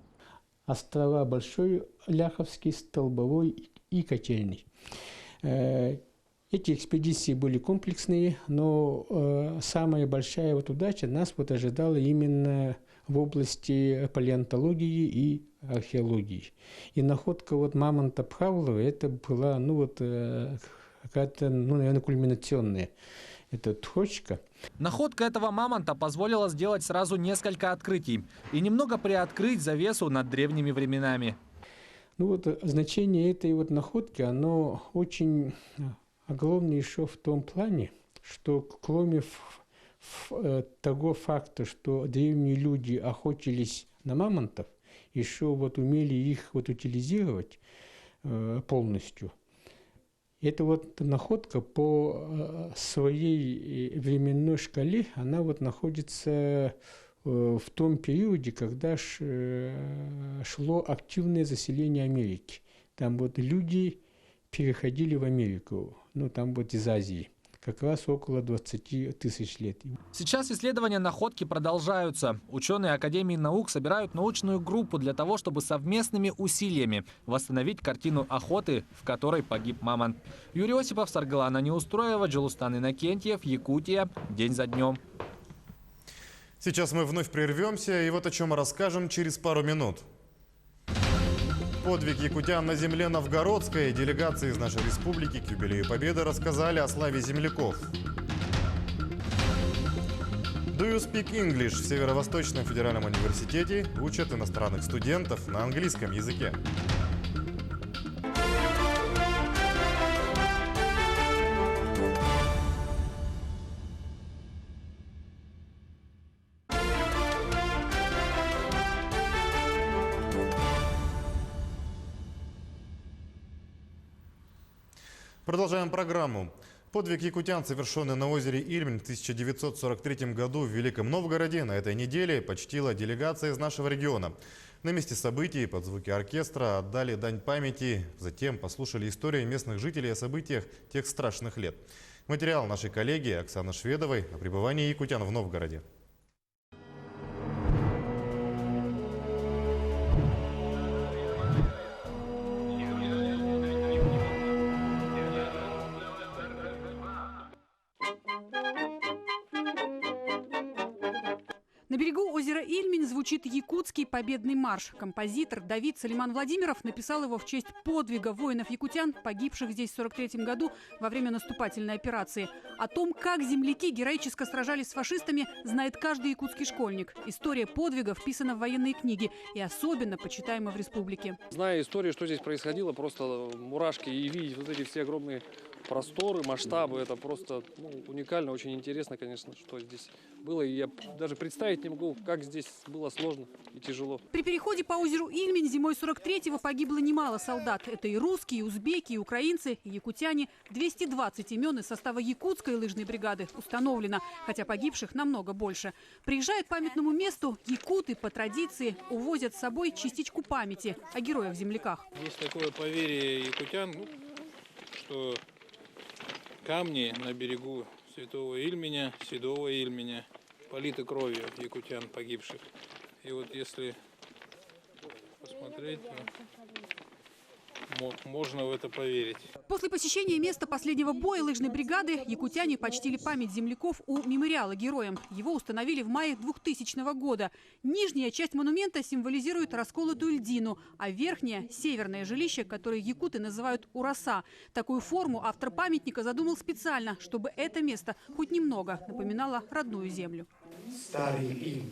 Острова Большой, Ляховский, Столбовой и Котельный. Эти экспедиции были комплексные, но самая большая удача нас ожидала именно в области палеонтологии и археологии. И находка мамонта Павлова это была какая-то, наверное, кульминационная точка. Находка этого мамонта позволила сделать сразу несколько открытий и немного приоткрыть завесу над древними временами. Значение этой находки, оно очень огромное еще в том плане, что кроме того факта, что древние люди охотились на мамонтов, еще умели их утилизировать полностью. Эта находка по своей временной шкале, она находится в том периоде, когда шло активное заселение Америки. Там люди переходили в Америку, там из Азии. как раз около 20 тысяч лет. Сейчас исследования находки продолжаются. Ученые Академии наук собирают научную группу для того, чтобы совместными усилиями восстановить картину охоты, в которой погиб мамонт. Юрий Осипов, Саргалана Неустроева, Джулустан Иннокентьев, Якутия. День за днем. Сейчас мы вновь прервемся, и вот о чем расскажем через пару минут. Подвиг якутян на земле новгородской. Делегации из нашей республики к юбилею Победы рассказали о славе земляков. Do you speak English? В Северо-Восточном федеральном университете учат иностранных студентов на английском языке. Продолжаем программу. Подвиг якутян, совершенный на озере Ильмень в 1943 году в Великом Новгороде, на этой неделе почтила делегация из нашего региона. На месте событий под звуки оркестра отдали дань памяти, затем послушали истории местных жителей о событиях тех страшных лет. Материал нашей коллеги Оксаны Шведовой о пребывании якутян в Новгороде. На берегу озера Ильмень звучит якутский победный марш. Композитор Давид Салиман Владимиров написал его в честь подвига воинов-якутян, погибших здесь в 1943 году во время наступательной операции. О том, как земляки героически сражались с фашистами, знает каждый якутский школьник. История подвига вписана в военные книги и особенно почитаема в республике. Зная историю, что здесь происходило, просто мурашки, и видеть вот эти все огромные просторы, масштабы, это просто уникально, очень интересно, конечно, что здесь было. И я даже представить не могу, как здесь было сложно и тяжело. При переходе по озеру Ильмень зимой 43-го погибло немало солдат. Это и русские, и узбеки, и украинцы, и якутяне. 220 имен из состава якутской лыжной бригады установлено, хотя погибших намного больше. Приезжают к памятному месту, якуты по традиции увозят с собой частичку памяти о героях-земляках. Есть такое поверье якутян, что камни на берегу Святого Ильменя, Седого Ильменя политы кровью якутян погибших. И вот если посмотреть, то можно в это поверить. После посещения места последнего боя лыжной бригады якутяне почтили память земляков у мемориала героям. Его установили в мае 2000 года. Нижняя часть монумента символизирует расколотую льдину, а верхняя – северное жилище, которое якуты называют Ураса. Такую форму автор памятника задумал специально, чтобы это место хоть немного напоминало родную землю. Старый Ильмень,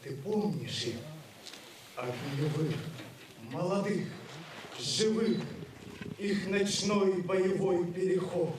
ты помнишь их? Огневых, молодых, живых, их ночной боевой переход,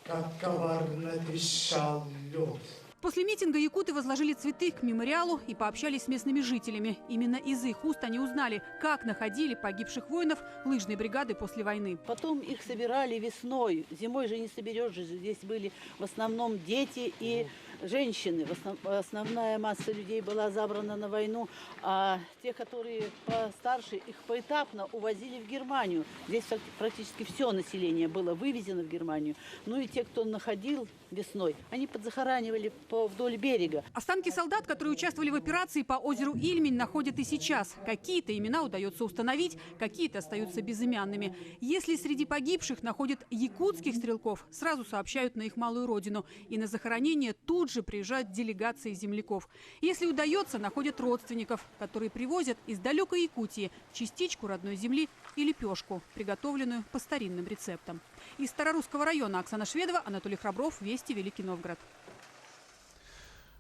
как коварно трещал лед. После митинга якуты возложили цветы к мемориалу и пообщались с местными жителями. Именно из их уст они узнали, как находили погибших воинов лыжной бригады после войны. Потом их собирали весной. Зимой же не соберешь. Здесь были в основном дети и женщины. Основная масса людей была забрана на войну, а те, которые постарше, их поэтапно увозили в Германию. Здесь практически все население было вывезено в Германию. Ну и те, кто находил весной, они подзахоранивали вдоль берега. Останки солдат, которые участвовали в операции по озеру Ильмень, находят и сейчас. Какие-то имена удается установить, какие-то остаются безымянными. Если среди погибших находят якутских стрелков, сразу сообщают на их малую родину. И на захоронение тут же приезжают делегации земляков. Если удается, находят родственников, которые привозят из далекой Якутии частичку родной земли и лепешку, приготовленную по старинным рецептам. Из Старорусского района Оксана Шведова, Анатолий Храбров, Вести, Великий Новгород.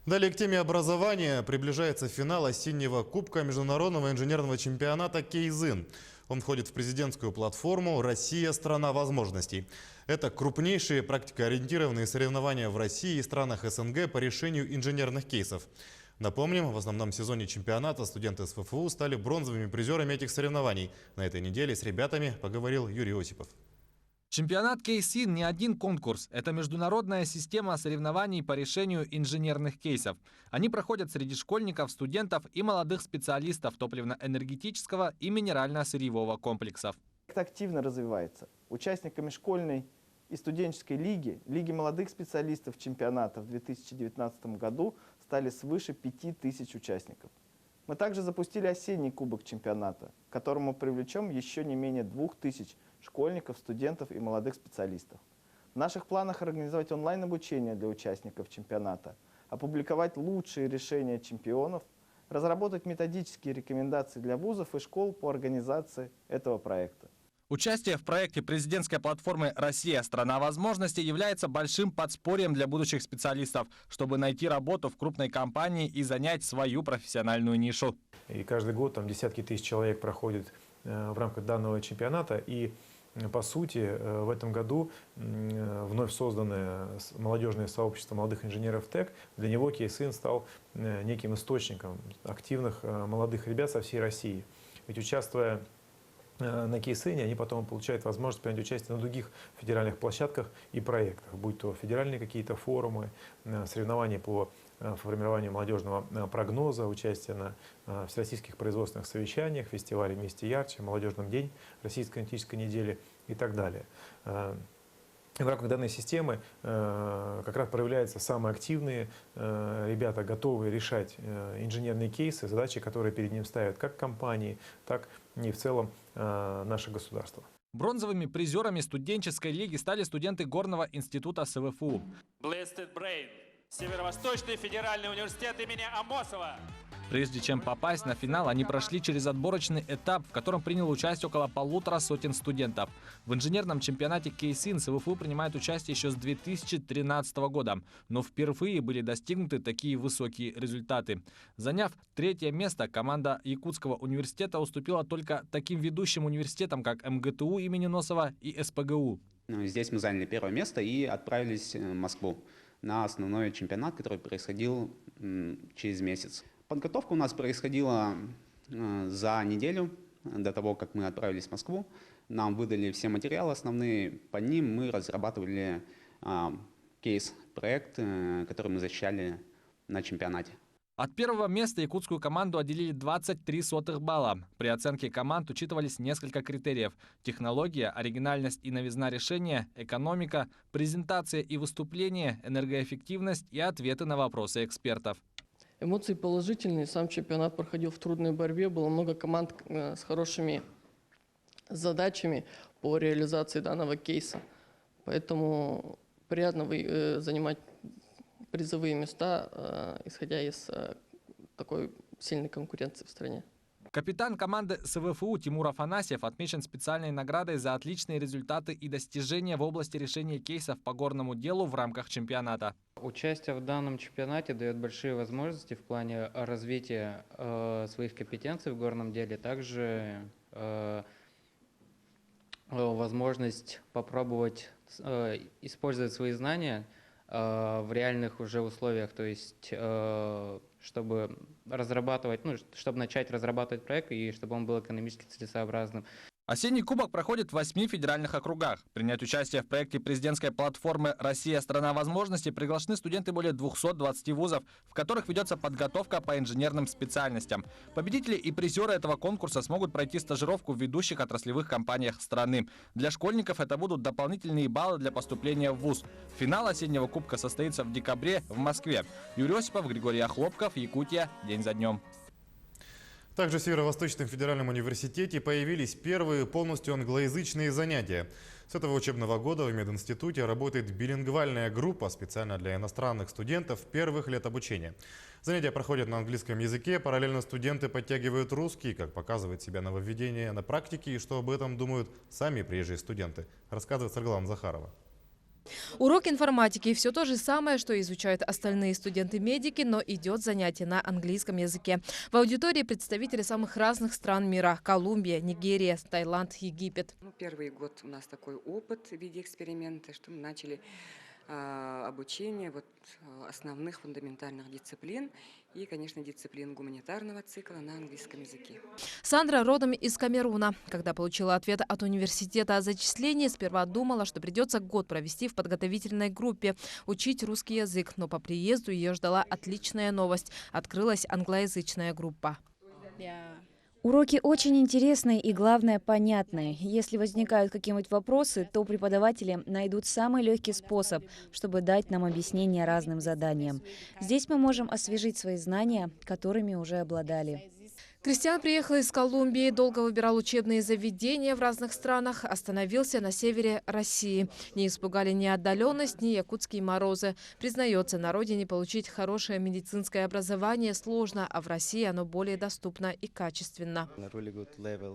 Далее к теме образования. Приближается финал осеннего Кубка международного инженерного чемпионата «Кейзин». Он входит в президентскую платформу «Россия – страна возможностей». Это крупнейшие практикоориентированные соревнования в России и странах СНГ по решению инженерных кейсов. Напомним, в основном сезоне чемпионата студенты СФФУ стали бронзовыми призерами этих соревнований. На этой неделе с ребятами поговорил Юрий Осипов. Чемпионат Кейсин не один конкурс. Это международная система соревнований по решению инженерных кейсов. Они проходят среди школьников, студентов и молодых специалистов топливно-энергетического и минерально-сырьевого комплексов. Активно развивается. Участниками школьной и студенческой лиги, лиги молодых специалистов чемпионата в 2019 году стали свыше 5000 участников. Мы также запустили осенний кубок чемпионата, к которому привлечем еще не менее 2000 школьников, студентов и молодых специалистов. В наших планах организовать онлайн-обучение для участников чемпионата, опубликовать лучшие решения чемпионов, разработать методические рекомендации для вузов и школ по организации этого проекта. Участие в проекте президентской платформы «Россия – страна возможностей» является большим подспорьем для будущих специалистов, чтобы найти работу в крупной компании и занять свою профессиональную нишу. И каждый год там десятки тысяч человек проходят в рамках данного чемпионата. И по сути в этом году вновь созданное молодежное сообщество молодых инженеров ТЭК, для него KSIN стал неким источником активных молодых ребят со всей России. Ведь участвуя на KSIN, они потом получают возможность принять участие на других федеральных площадках и проектах, будь то федеральные какие-то форумы, соревнования по формированию молодежного прогноза, участие на всероссийских производственных совещаниях, фестивале «Вместе ярче», «Молодежном день», «Российской аналитической неделе» и так далее. В рамках данной системы как раз проявляются самые активные ребята, готовые решать инженерные кейсы, задачи, которые перед ним ставят как компании, так и в целом наше государство. Бронзовыми призерами студенческой лиги стали студенты Горного института СВФУ. Blessed Brain. Северо-Восточный федеральный университет имени Амосова. Прежде чем попасть на финал, они прошли через отборочный этап, в котором приняло участие около 150 студентов. В инженерном чемпионате KSIN СВФУ принимает участие еще с 2013 года, но впервые были достигнуты такие высокие результаты. Заняв 3-е место, команда Якутского университета уступила только таким ведущим университетам, как МГТУ имени Носова и СПГУ. Здесь мы заняли 1-е место и отправились в Москву на основной чемпионат, который происходил через месяц. Подготовка у нас происходила за неделю до того, как мы отправились в Москву. Нам выдали все материалы основные, по ним мы разрабатывали кейс-проект, который мы защищали на чемпионате. От 1-го места якутскую команду отделили 23 балла. При оценке команд учитывались несколько критериев: технология, оригинальность и новизна решения, экономика, презентация и выступление, энергоэффективность и ответы на вопросы экспертов. Эмоции положительные. Сам чемпионат проходил в трудной борьбе. Было много команд с хорошими задачами по реализации данного кейса. Поэтому приятно занимать призовые места, исходя из такой сильной конкуренции в стране. Капитан команды СВФУ Тимур Афанасьев отмечен специальной наградой за отличные результаты и достижения в области решения кейсов по горному делу в рамках чемпионата. Участие в данном чемпионате дает большие возможности в плане развития своих компетенций в горном деле, также возможность попробовать использовать свои знания в реальных уже условиях, то есть чтобы разрабатывать, чтобы начать разрабатывать проект и чтобы он был экономически целесообразным. Осенний кубок проходит в 8 федеральных округах. Принять участие в проекте президентской платформы «Россия – страна возможностей» приглашены студенты более 220 вузов, в которых ведется подготовка по инженерным специальностям. Победители и призеры этого конкурса смогут пройти стажировку в ведущих отраслевых компаниях страны. Для школьников это будут дополнительные баллы для поступления в вуз. Финал осеннего кубка состоится в декабре в Москве. Юрий Осипов, Григорий Охлопков, Якутия. День за днем. Также в Северо-Восточном федеральном университете появились первые полностью англоязычные занятия. С этого учебного года в мединституте работает билингвальная группа специально для иностранных студентов первых лет обучения. Занятия проходят на английском языке, параллельно студенты подтягивают русский, как показывает себя нововведение на практике и что об этом думают сами приезжие студенты, рассказывает Саргалан Захарова. Урок информатики – все то же самое, что изучают остальные студенты-медики, но идет занятие на английском языке. В аудитории представители самых разных стран мира – Колумбия, Нигерия, Таиланд, Египет. Первый год у нас такой опыт в виде эксперимента, что мы начали обучение основных фундаментальных дисциплин и, конечно, дисциплин гуманитарного цикла на английском языке. Сандра родом из Камеруна. Когда получила ответ от университета о зачислении, сперва думала, что придется год провести в подготовительной группе, учить русский язык. Но по приезду ее ждала отличная новость. Открылась англоязычная группа. Уроки очень интересные и, главное, понятные. Если возникают какие-нибудь вопросы, то преподаватели найдут самый легкий способ, чтобы дать нам объяснение разным заданиям. Здесь мы можем освежить свои знания, которыми уже обладали. Кристиан приехал из Колумбии, долго выбирал учебные заведения в разных странах, остановился на севере России. Не испугали ни отдаленность, ни якутские морозы. Признается, на родине получить хорошее медицинское образование сложно, а в России оно более доступно и качественно.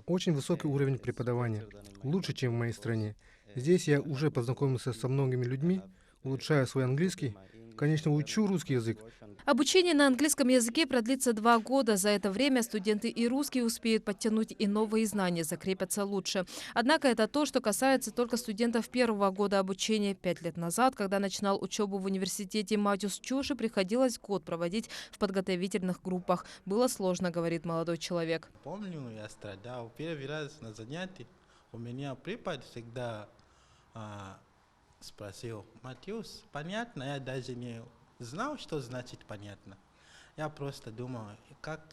Очень высокий уровень преподавания, лучше, чем в моей стране. Здесь я уже познакомился со многими людьми, улучшаю свой английский, конечно, учу русский язык. Обучение на английском языке продлится 2 года. За это время студенты и русские успеют подтянуть и новые знания, закрепятся лучше. Однако это то, что касается только студентов первого года обучения. 5 лет назад, когда начинал учебу в университете Матиус Чуши, приходилось год проводить в подготовительных группах. Было сложно, говорит молодой человек. Помню, я страдал. Первый раз на занятии у меня препод всегда спросил: Матиус, понятно? Я даже не знал, что значит понятно. Я просто думал,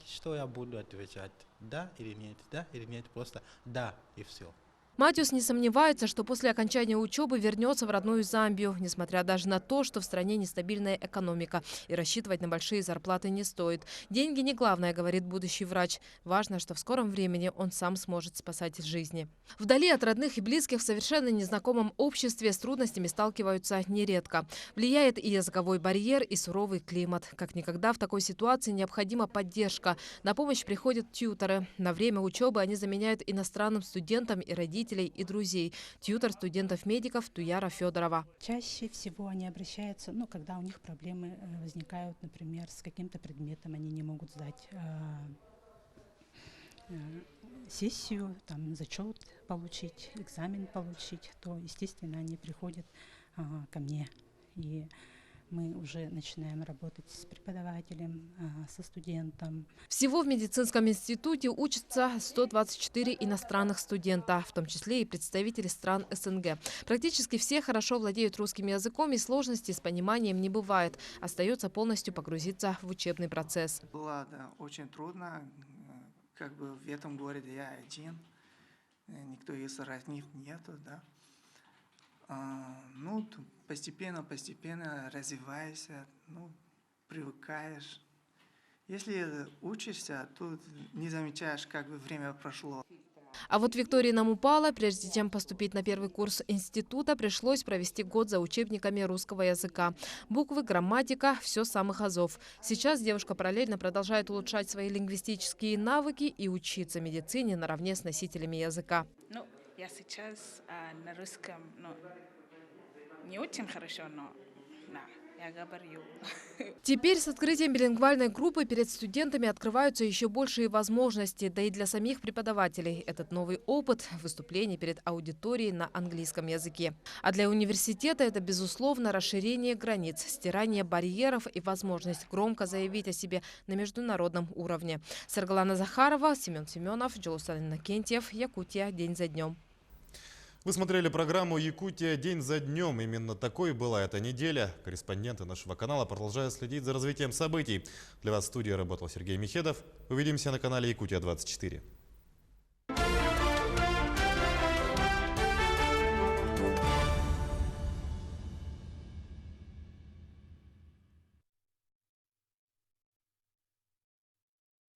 что я буду отвечать, да или нет, просто да и все. Матиус не сомневается, что после окончания учебы вернется в родную Замбию, несмотря даже на то, что в стране нестабильная экономика и рассчитывать на большие зарплаты не стоит. Деньги не главное, говорит будущий врач. Важно, что в скором времени он сам сможет спасать жизни. Вдали от родных и близких в совершенно незнакомом обществе с трудностями сталкиваются нередко. Влияет и языковой барьер, и суровый климат. Как никогда в такой ситуации необходима поддержка. На помощь приходят тьюторы. На время учебы они заменяют иностранным студентам и родителям и друзей. Тьютор студентов-медиков Туяра Федорова. Чаще всего они обращаются, когда у них проблемы возникают, например, с каким-то предметом, они не могут сдать сессию, зачет получить, экзамен получить, то, естественно, они приходят ко мне. И мы уже начинаем работать с преподавателем, со студентом. Всего в медицинском институте учатся 124 иностранных студента, в том числе и представители стран СНГ. Практически все хорошо владеют русским языком, и сложностей с пониманием не бывает. Остается полностью погрузиться в учебный процесс. Было очень трудно. В этом городе я один. Никто из родных нету, да. Постепенно развиваешься, привыкаешь. Если учишься, то не замечаешь, как время прошло. А вот Виктории Намупала, прежде чем поступить на первый курс института, пришлось провести год за учебниками русского языка. Буквы, грамматика – все с самых азов. Сейчас девушка параллельно продолжает улучшать свои лингвистические навыки и учиться медицине наравне с носителями языка. Я сейчас на русском, не очень хорошо, но я говорю. Теперь с открытием билингвальной группы перед студентами открываются еще большие возможности, да и для самих преподавателей. Этот новый опыт – выступление перед аудиторией на английском языке. А для университета это, безусловно, расширение границ, стирание барьеров и возможность громко заявить о себе на международном уровне. Саргалана Захарова, Семен Семенов, Джолусан Иннокентьев, Якутия. День за днем. Вы смотрели программу «Якутия. День за днем». Именно такой была эта неделя. Корреспонденты нашего канала продолжают следить за развитием событий. Для вас в студии работал Сергей Михедов. Увидимся на канале «Якутия-24».